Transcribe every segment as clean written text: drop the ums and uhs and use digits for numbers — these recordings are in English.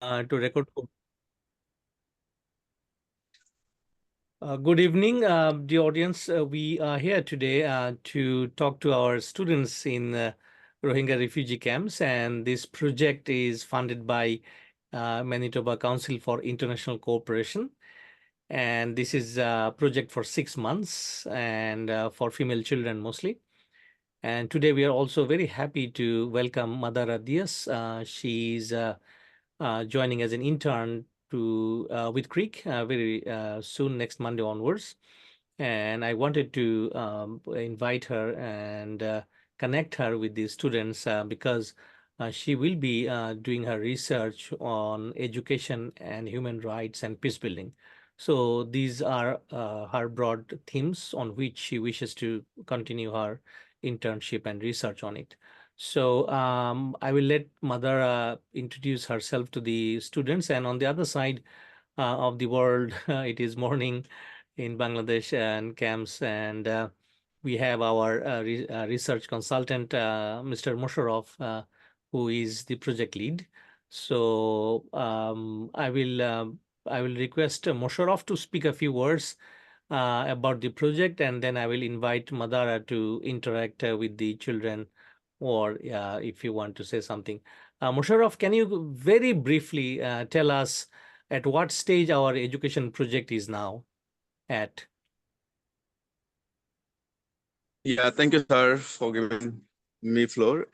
To record. Good evening, dear audience. We are here today to talk to our students in Rohingya refugee camps, and this project is funded by Manitoba Council for International Cooperation. And this is a project for 6 months and for female children mostly. And today we are also very happy to welcome Madara Diaz. She's joining as an intern to with CRRIC very soon, next Monday onwards. And I wanted to invite her and connect her with the students because she will be doing her research on education and human rights and peace building. So these are her broad themes on which she wishes to continue her internship and research on it. So I will let Madara introduce herself to the students, and on the other side of the world, it is morning in Bangladesh and camps, and we have our research consultant, Mr. Mosharraf, who is the project lead. So I will request Mosharraf to speak a few words about the project, and then I will invite Madara to interact with the children, or if you want to say something. Mosharraf, can you very briefly tell us at what stage our education project is now at? Yeah, thank you, sir, for giving me floor.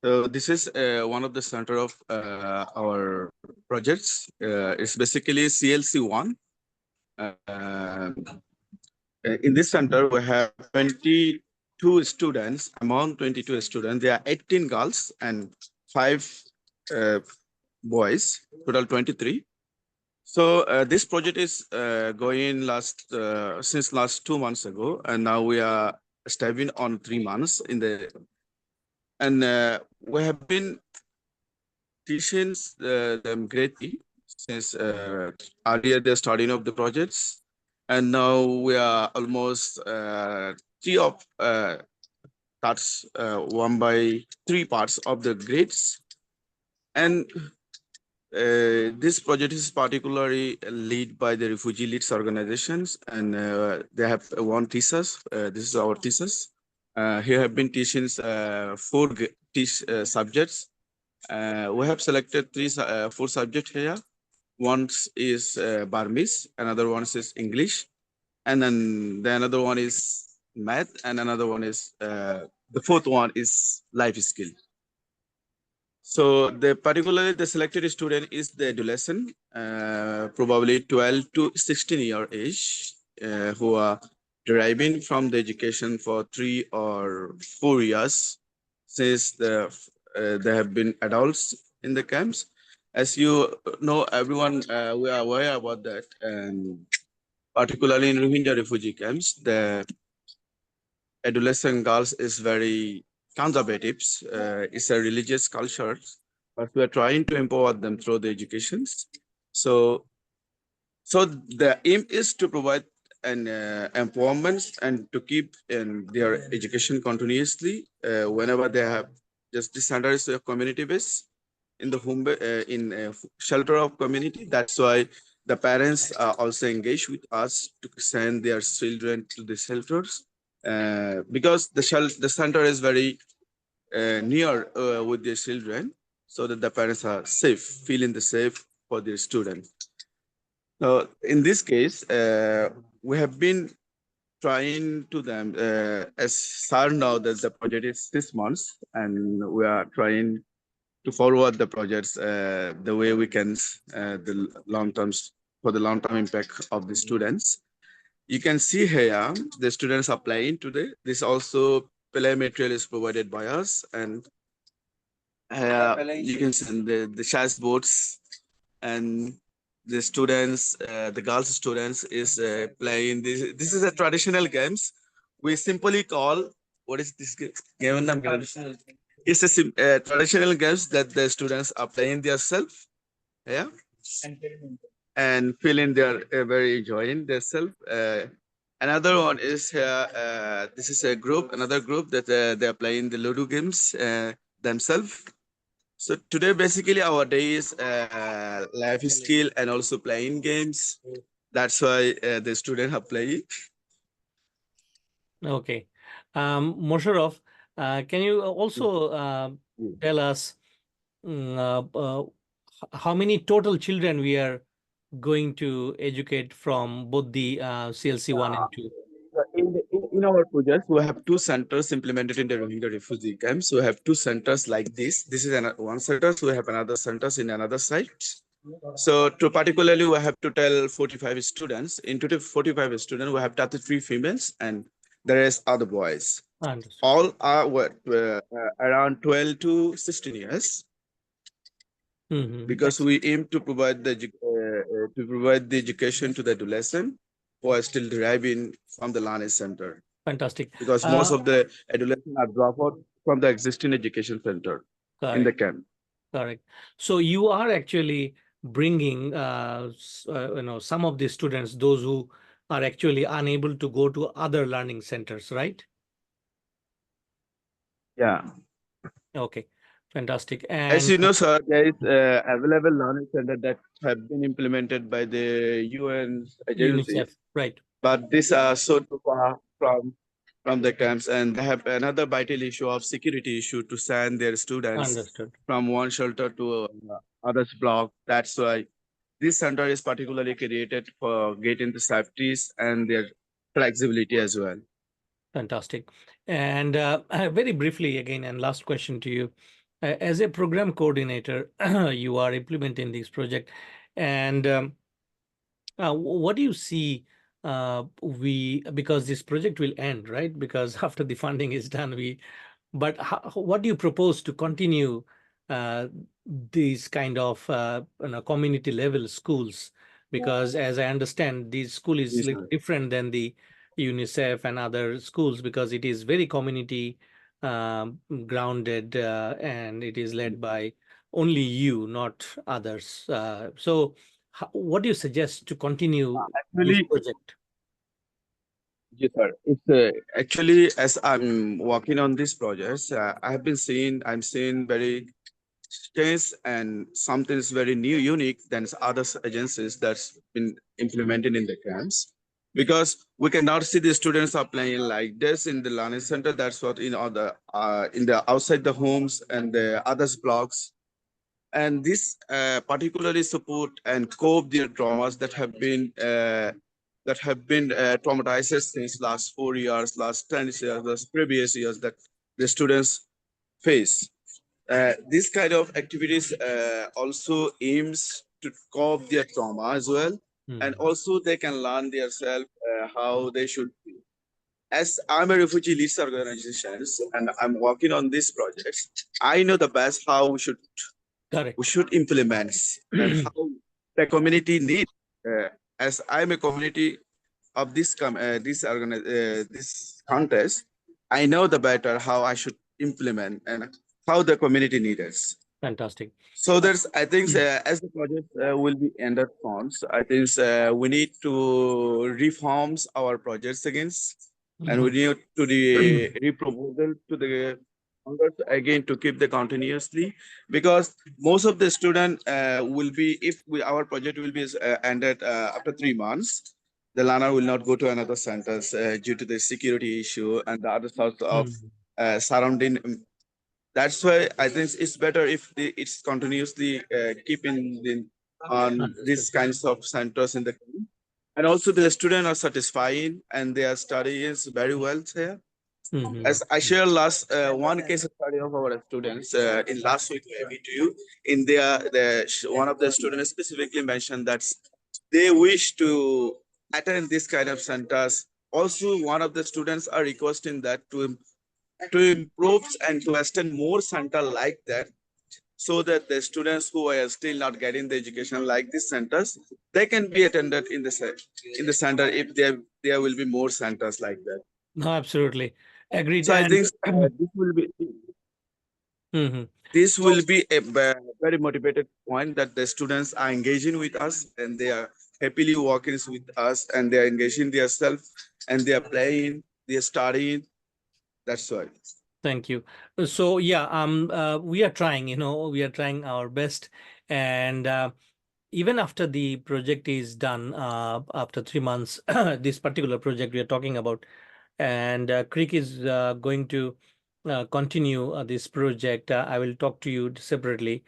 So this is one of the center of our projects. It's basically CLC1. Uh, in this center, we have 22 students. Among 22 students, there are 18 girls and 5 uh, boys, total 23. So this project is going since last 2 months ago, and now we are stepping on 3 months in the, and we have been teaching them grade 3 since earlier the starting of the projects, and now we are almost 3 of parts, 1 by 3 parts of the grades, and this project is particularly led by the refugee leads organizations, and they have one thesis. This is our thesis. Here have been teaching 4 subjects. We have selected 4 subjects here. One is Burmese, another one is English, and then the another one is math, and another one is the fourth one is life skill. So particularly the selected student is the adolescent, probably 12 to 16-year age, who are deriving from the education for 3 or 4 years since they have been adults in the camps. As you know, everyone, we are aware about that, and particularly in Rohingya refugee camps, the adolescent girls is very conservative. It's a religious culture, but we are trying to empower them through the educations. So the aim is to provide an empowerment and to keep in their education continuously whenever they have just this center is a community base in the home in shelter of community. That's why the parents are also engaged with us to send their children to the shelters because the center is very near with their children, so that the parents are safe, feeling the safe for their students. So in this case, we have been trying to them as sir now that the project is 6 months, and we are trying to forward the projects the way we can the long terms for the long term impact of the students. You can see here the students applying today. This also play material is provided by us, and you can see the chess boards, and the students, the girls students is playing this. This is a traditional games. We simply call, what is this game? It's a traditional games that the students are playing themselves. Yeah, and feeling they're very enjoying themselves. Another one is this is a group, another group that they're playing the Ludo games themselves. So today, basically, our day is life skill and also playing games. That's why the students are playing. Okay. Mosharaf, can you also tell us how many total children we are going to educate from both the CLC 1 and 2? In our project, we have two centers implemented in the Rohingya refugee camps. We have two centers like this. This is one center. So we have another centers in another site. So to particularly, we have to tell 45 students. Into the 45 students, we have 33 females and the rest are the boys. Understood. All are around 12 to 16 years. Because we aim to provide the education to the adolescent who are still deriving from the learning center. Fantastic. Because most of the adolescents are dropped out from the existing education center in the camp. Correct. So you are actually bringing, some of the students, those who are actually unable to go to other learning centers, right? Yeah. Okay. Fantastic. As you know, sir, there is available learning center that have been implemented by the UN agencies. UNICEF, right. But these are so far from the camps, and they have another vital issue of security issue to send their students Understood. from one shelter to others block. That's why this center is particularly created for getting the safeties and their flexibility as well. Fantastic. And very briefly again, and last question to you. As a program coordinator, you are implementing this project. And what do you see because this project will end, right? Because after the funding is done, but what do you propose to continue these kind of community level schools? Because as I understand, this school is Yes, little sir. different than the UNICEF and other schools because it is very community grounded and it is led by only you, not others. So what do you suggest to continue this Actually, project? yes, sir. It's actually as I'm working on these projects, I'm seeing very strange and something is very new, unique than other agencies that's been implemented in the camps. Because we cannot see the students are playing like this in the learning center. That's what in the outside the homes and the others blocks. And this particularly support and cope their traumas that have been traumatized since last 4 years, last 10 years, last previous years that the students face. This kind of activities also aims to cope their trauma as well, and also they can learn themselves how they should be. As I'm a refugee leads organizations and I'm working on these projects, I know the best how Correct. we should implement and how the community need. As I'm a community of this contest, I know the better how I should implement and how the community needs us. Fantastic. So I think, as the project will be ended funds, I think we need to reforms our projects against, and we need to reproposal to the Congress again to keep the continuously, because most of the student will be, if our project will be ended after 3 months, the learner will not go to another centers due to the security issue and the other sorts of surrounding. That's why I think it's better if it's continuously keeping on these kinds of centers in the country. And also the students are satisfying and their study is very well there. As I share last one case study of our students in last week maybe to you, in one of the students specifically mentioned that they wish to attend this kind of centers. Also, one of the students are requesting that to improve and to extend more center like that, so that the students who are still not getting the education like these centers, they can be attended in the center if there will be more centers like that. No, absolutely. Agreed. So I And think this will be a very motivated point that the students are engaging with us and they are happily working with us and they are engaging themselves and they are playing, they are studying. That's why. Thank you. So yeah, we are trying, we are trying our best, and even after the project is done, after 3 months, this particular project we are talking about, and CRRIC is going to continue this project. I will talk to you separately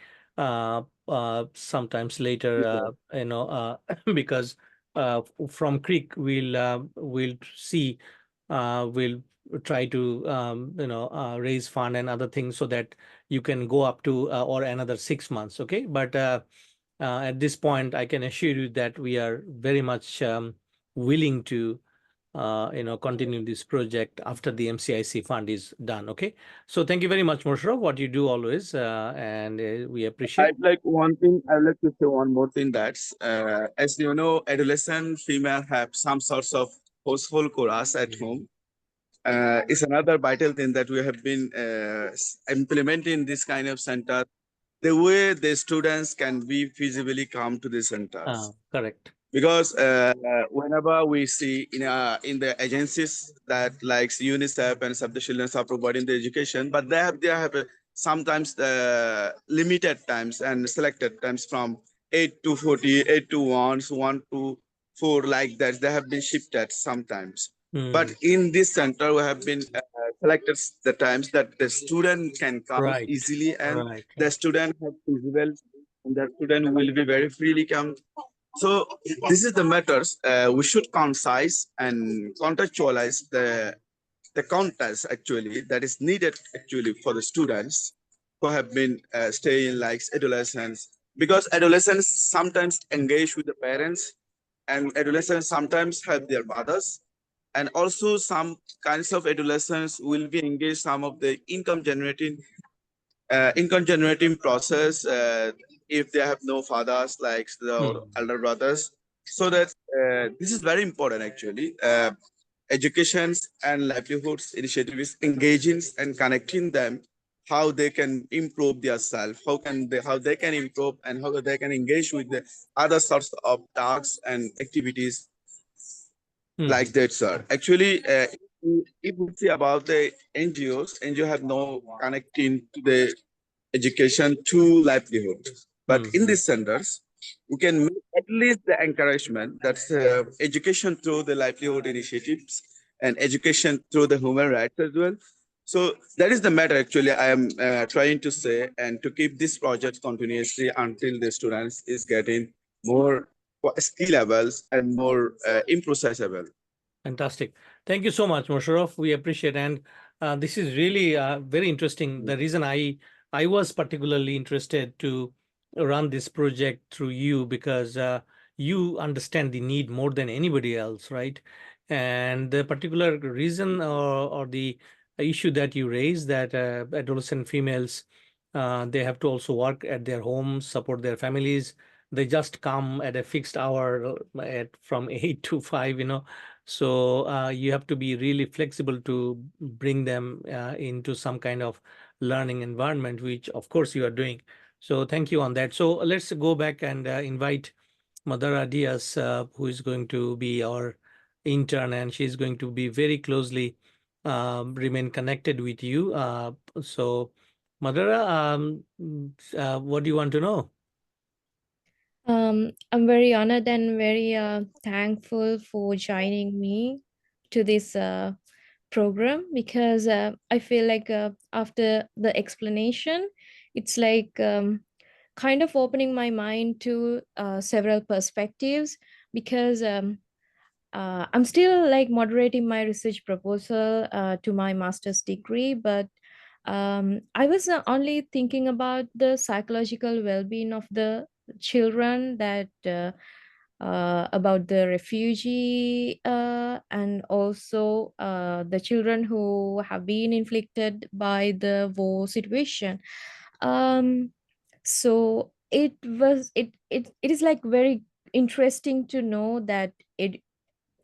sometimes later, Okay. because from CRRIC we'll see, we'll try to raise fund and other things so that you can go up to or another 6 months. Okay, but at this point, I can assure you that we are very much willing to continue this project after the MCIC fund is done. Okay, so thank you very much, Moshraf, what you do always, and we appreciate. I would like to say one more thing, that's as you know, adolescent female have some sorts of forceful chorus at home. Is another vital thing that we have been implementing this kind of center. The way the students can be feasibly come to the centers, Correct. because whenever we see in the agencies that likes UNICEF and Save the Children are providing the education, but they have sometimes limited times and selected times from 8 to 40, 8 to 1, 1 to 4, like that. They have been shifted sometimes. But in this center, we have been selected the times that the student can come Right, easily, and right, the right. student have feasible, and the student will be very freely come. So this is the matters. We should concise and contextualize the context actually that is needed actually for the students who have been staying like adolescents, because adolescents sometimes engage with the parents, and adolescents sometimes help their mothers, and also some kinds of adolescents will be engaged some of the income generating process if they have no fathers like the Hmm. elder brothers. So that this is very important actually. Educations and livelihoods initiative is engaging and connecting them, how they can improve their self, how they can improve, and how they can engage with the other sorts of tasks and activities like Hmm. that, sir. Actually, if we see about the NGO have no connecting to the education to livelihood. But in Hmm. these centers, we can make at least the encouragement that's education through the livelihood initiatives and education through the human rights as well. So that is the matter actually I am trying to say, and to keep this project continuously until the students is getting more skill levels and more improcessable. Fantastic. Thank you so much, Mosharaf. We appreciate, and this is really very interesting. The reason I was particularly interested to run this project through you, because you understand the need more than anybody else, right? And the particular reason, or the issue that you raised, that adolescent females, they have to also work at their homes, support their families. They just come at a fixed hour at from 8 to 5, so you have to be really flexible to bring them into some kind of learning environment, which of course you are doing. So thank you on that. So let's go back and invite Madara Diaz, who is going to be our intern, and she's going to be very closely remain connected with you. So Madara, what do you want to know? I'm very honored and very thankful for joining me to this program, because I feel like after the explanation, it's like kind of opening my mind to several perspectives, because I'm still like moderating my research proposal to my master's degree, but I was only thinking about the psychological well-being of the children, that about the refugee and also the children who have been inflicted by the war situation. Um, so it is like very interesting to know that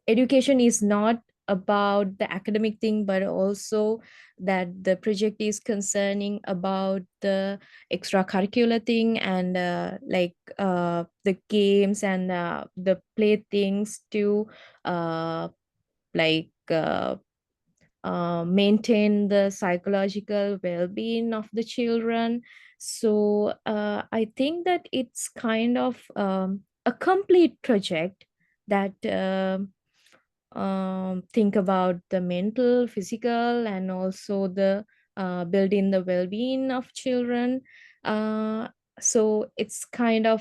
education is not about the academic thing, but also that the project is concerning about the extracurricular thing, and the games and the play things to uh, like maintain the psychological well-being of the children. So I think that it's kind of a complete project that think about the mental, physical, and also the building the well-being of children. So it's kind of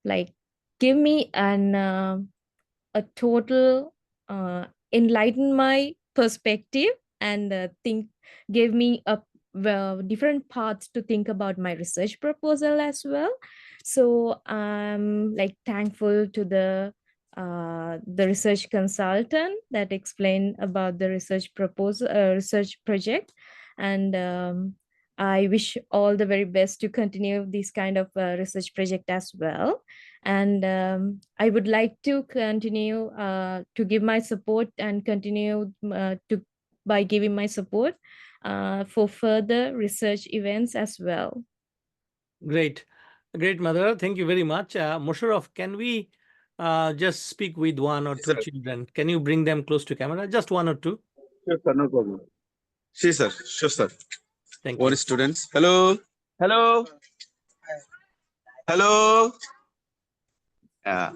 like give me a total enlighten my perspective and think gave me a different paths to think about my research proposal as well. So I'm like thankful to the research consultant that explained about the research proposal research project, and I wish all the very best to continue this kind of research project as well. And I would like to continue to give my support and continue to by giving my support for further research events as well. Great. Great, Mother. Thank you very much. Musharraf, can we just speak with one or two Sir. children? Can you bring them close to camera? Just one or two. Sure, sir, no problem. Sure, sir. Sure, sir. Thank One you. students. Hello. Hello. Hello. Yeah.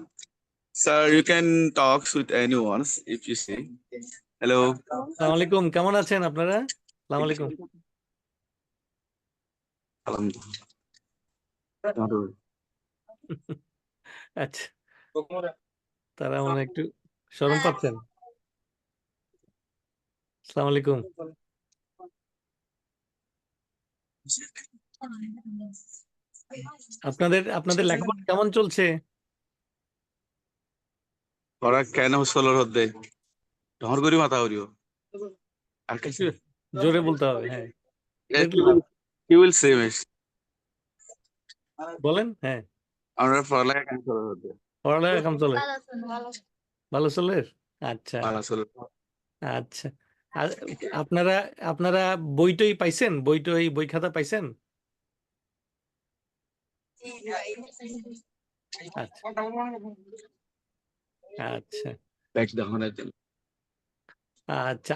Sir, you can talk with anyone if you see. Hello. আসসালামু আলাইকুম, কেমন আছেন আপনারা? আসসালামু আলাইকুম। আচ্ছা, তারা মনে হয় একটু শরম পাচ্ছেন। আসসালামু আলাইকুম। আপনাদের লেখাপড়া কেমন চলছে? ওরা কেন ষোলোর হদ্দে ঢর করি মাথা করিও আর একটু জোরে বলতে হবে। হ্যাঁ, কি উইল সে মিস বলেন। হ্যাঁ, আমরা পড়ালেখা কেন ষোলোর হদ্দে পড়ালেখা কেমন চলে? ভালো চলে? আচ্ছা ভালো চলে আচ্ছা। আর আপনারা বইটই পাইছেন? বই খাতা পাইছেন? আচ্ছা আচ্ছা আচ্ছা।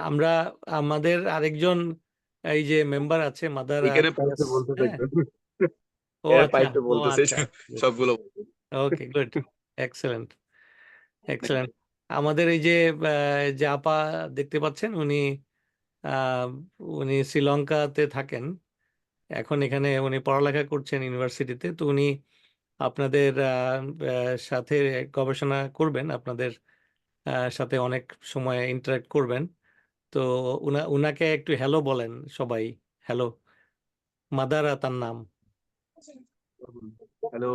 আমাদের আরেকজন এই যে মেম্বার আছে মাদার। এখানে পাইছে বলতে ও আচ্ছা, ও আচ্ছা, সবগুলো ওকে, গুড, এক্সেলেন্ট এক্সেলেন্ট। আমাদের এই যে আপা দেখতে পাচ্ছেন, উনি শ্রীলঙ্কাতে থাকেন এখন। এখানে উনি পড়ালেখা করছেন ইউনিভার্সিটিতে। তো উনি আপনাদের সাথে গবেষণা করবেন, আপনাদের সাথে অনেক সময় ইন্টারাক্ট করবেন। তো উনাকে একটু হ্যালো বলেন সবাই। হ্যালো, মাদারা তার নাম। হ্যালো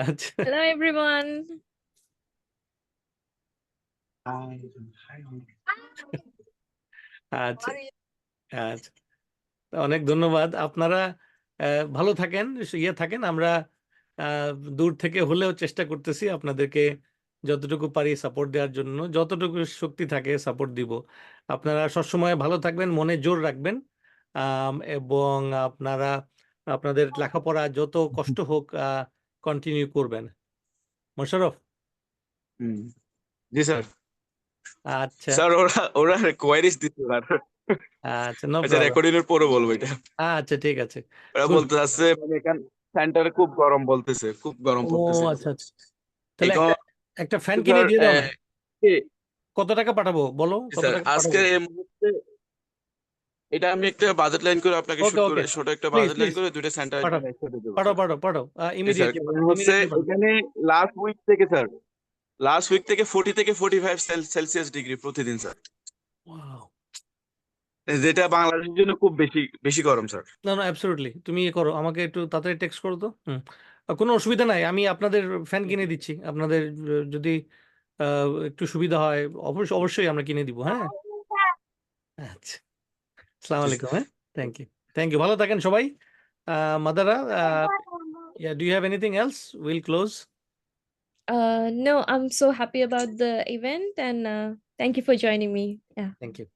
আচ্ছা Hello everyone. আচ্ছা আচ্ছা, অনেক ধন্যবাদ। আপনারা ভালো থাকেন, থাকেন। আমরা দূর থেকে হলেও চেষ্টা করতেছি আপনাদেরকে যতটুকু পারি সাপোর্ট দেওয়ার জন্য, যতটুকু শক্তি থাকে সাপোর্ট দিব। আপনারা সবসময় ভালো থাকবেন, মনে জোর রাখবেন, এবং আপনাদের লেখাপড়া যত কষ্ট হোক কন্টিনিউ করবেন। মোশাররফ। জি স্যার। আচ্ছা স্যার ওরা কোয়ারিজ দিতে পারে। আচ্ছা, নো আচ্ছা, প্রবলেম। রেকর্ডিং এর পরে বলবো এটা। আচ্ছা ঠিক আছে। ওরা বলতে আছে মানে এখানে সেন্টারে খুব গরম বলতেছে, খুব গরম ও পড়তেছে। আচ্ছা আচ্ছা, তাহলে এখন একটা ফ্যান কিনে দিয়ে দাও না। কি কত টাকা পাঠাবো বলো? কত স্যার, টাকা আজকে পাঠাবো? এই মুহূর্তে এটা আমি একটা বাজেট লাইন করে আপনাকে ওকে শুট ওকে, করে ছোট একটা প্লিজ বাজেট লাইন প্লিজ করে দুইটা সেন্টার পাঠাও একসাথে দেবো পাঠাও স্যার। পাঠাও পাঠাও, জি স্যার, ইমিডিয়েটলি কারণ পাঠাও, হচ্ছে ইমিডিয়েটলি পাঠাও। এখানে লাস্ট উইক থেকে স্যার, লাস্ট উইক থেকে 40 থেকে 45 সেলসিয়াস ডিগ্রি প্রতিদিন স্যার, ওয়াও, যেটা বাংলাদেশের জন্য খুব বেশি বেশি গরম স্যার। না না, অ্যাবসলিউটলি। তুমি করো, আমাকে একটু তাড়াতাড়ি টেক্সট করো তো। কোনো অসুবিধা নাই, আমি আপনাদের ফ্যান কিনে দিচ্ছি। আপনাদের যদি একটু সুবিধা হয় অবশ্যই আমরা কিনে দিব। হ্যাঁ, আচ্ছা, আসসালামু আলাইকুম। হ্যাঁ, থ্যাংক ইউ, ভালো থাকেন সবাই। Madara, do you have anything else? Will close. No, I'm so happy about the event, and thank you for joining me. Yeah. Thank you.